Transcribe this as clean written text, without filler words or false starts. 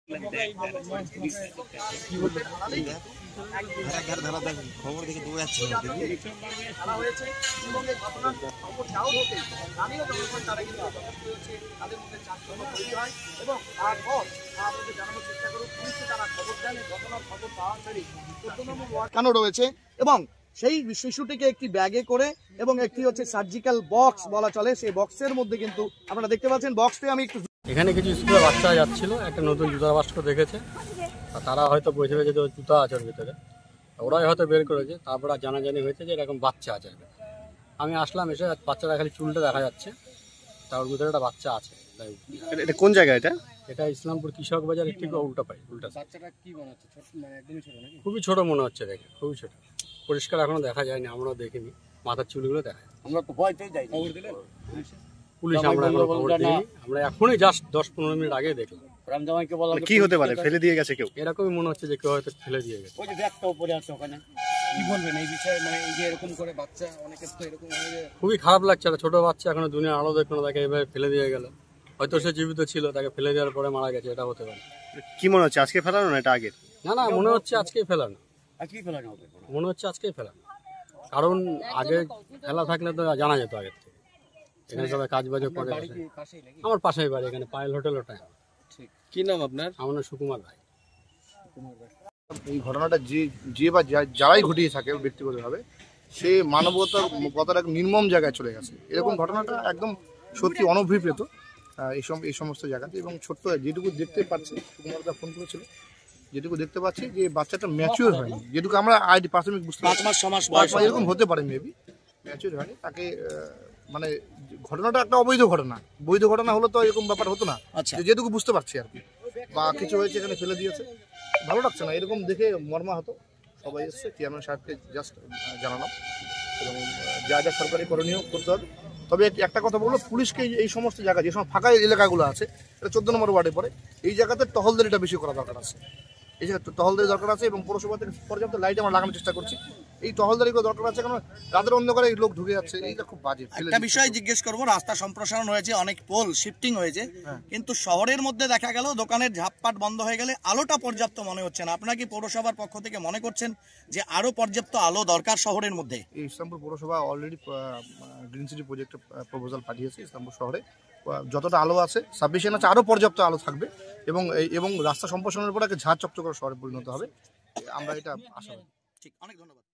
খবর দেখে দৌড়াচ্ছে এবং কেন রয়েছে এবং সেই শিশুটিকে একটি ব্যাগে করে এবং একটি হচ্ছে সার্জিক্যাল বক্স বলা চলে, সেই বক্সের মধ্যে কিন্তু আপনারা দেখতে পাচ্ছেন। বক্সে আমি একটু এখানে কিছু স্কুলের বাচ্চারা যাচ্ছিল, একটা নতুন জুতার বাস্ক দেখেছে, আর তারা হয়তো বুঝে যে জুতা আছে ওর ভিতরে, ওরাই হয়তো বের করেছে। তারপর জানাজানি হয়েছে যে এরকম বাচ্চা আছে। আমি আসলাম, এসে বাচ্চারা খালি চুলটা দেখা যাচ্ছে, তার ভিতরে একটা বাচ্চা আছে। এটা কোন জায়গা? এটা ইসলামপুর কৃষক বাজারের ঠিক উল্টা পাই। বাচ্চাটা কি মনে হচ্ছে? একদমই ছোট নাকি? খুবই ছোট মনে হচ্ছে দেখে, খুবই ছোট, পরিষ্কার এখনো দেখা যায়নি, আমরাও দেখিনি, মাথার চুলগুলো দেখা যায়। আমরা তো ভয়তেই যাই। খবর দিলে পুলিশ আমরা এখনই জাস্ট 10-15 মিনিট আগে দেখলাম। রামজামাইকে বলা কি হতে পারে? ফেলে দিয়ে গেছে কেউ? এরকমই মনে হচ্ছে যে কেউ হয়তো ফেলে দিয়ে গেছে। ওই যে ব্যাগটা উপরে আছে ওখানে, কি বলবেন এই বিষয়ে? মানে এই যে এরকম করে বাচ্চা অনেকের তো এরকম হয় যে খুবই খারাপ লাগছে। ছোট বাচ্চা এখনো দুনিয়ার আলো দেখলো, তাকে এভাবে ফেলে দিয়ে গেল। হয়তো সে জীবিত ছিল, তাকে ফেলে দেওয়ার পরে মারা গেছে, এটা হতে পারে। কি মনে হচ্ছে আজকে ফেলানো না এটা আগে? না, মনে হচ্ছে আজকেই ফেলানো। আজকেই ফেলানো হবে? মনে হচ্ছে আজকেই ফেলানো, কারণ আগে ফেলা থাকলে তো জানা যেত আগে থেকে। এখানে সবাই কাজ বাজও করে। আমার পাশেই বাড়ি, এখানে পায়েল হোটেল ওটা। কি নাম আপনার? আমার নাম সুকুমার ভাই। এই ঘটনাটা যে বা যারাই ঘটিয়ে থাকে ব্যক্তিগতভাবে, সে মানবতার এক নির্মম জায়গায় চলে গেছে। এরকম ঘটনাটা একদম সত্যি অনভিপ্রেত এই সমস্ত জায়গাতে। এবং ছোট্ট যেটুকু দেখতে পাচ্ছি, সুকুমারদা ফোন করেছিল, যেটুকু দেখতে পাচ্ছি যে বাচ্চাটা ম্যাচিওর হয়নি, যেটুকু আমরা প্রাথমিক বুঝতে পারছি এরকম হতে পারে, মেবি ম্যাচিওর হয়নি। তাকে মানে ঘটনাটা একটা অবৈধ ঘটনা, বৈধ ঘটনা হলো তো এরকম ব্যাপার হতো না। যেটুকু বুঝতে পারছি আর কি, বা কিছু হয়েছে এখানে ফেলে দিয়েছে, ভালো লাগছে না। এরকম দেখে মর্মাহত সবাই এসছে, চেয়ারম্যান সাহেবকে জাস্ট জানালাম এবং যা যা সরকারি করণীয় করতে হবে। তবে একটা কথা বলবো, পুলিশকে এই সমস্ত জায়গা, যে সময় ফাঁকা এলাকাগুলো আছে, এটা 14 নম্বর ওয়ার্ডে পড়ে, এই জায়গাতে টহলদারিটা বেশি করা দরকার আছে। এই জায়গায় টহলদারি দরকার আছে এবং পৌরসভা থেকে পর্যাপ্ত লাইট আমরা লাগানোর চেষ্টা করছি। এই টহলদারিগুলো দরকার আছে, কারণ রাতের অন্ধকারে লোক ঢুকে যাচ্ছে, এইটা খুব বাজে। একটা বিষয় জিজ্ঞেস করবো, রাস্তা সম্প্রসারণ হয়েছে, অনেক পোল শিফটিং হয়েছে, কিন্তু শহরের মধ্যে দেখা গেল দোকানের ঝাপপাট বন্ধ হয়ে গেলে আলোটা পর্যাপ্ত মনে হচ্ছে না। আপনারা কি পৌরসভার পক্ষ থেকে মনে করছেন যে আরো পর্যাপ্ত আলো দরকার শহরের মধ্যে? এই ইসলামপুর পৌরসভা অলরেডি গ্রিন সিটি প্রজেক্টের প্রপোজাল পাঠিয়েছে। ইসলামপুর শহরে যতটা আলো আছে, সাবমিশন আছে, আরও পর্যাপ্ত আলো থাকবে এবং রাস্তা সম্প্রসারণের পর একটা ঝাঁ চকচকে শহরে পরিণত হবে। আমরা এটা আশা করি। ঠিক, অনেক ধন্যবাদ।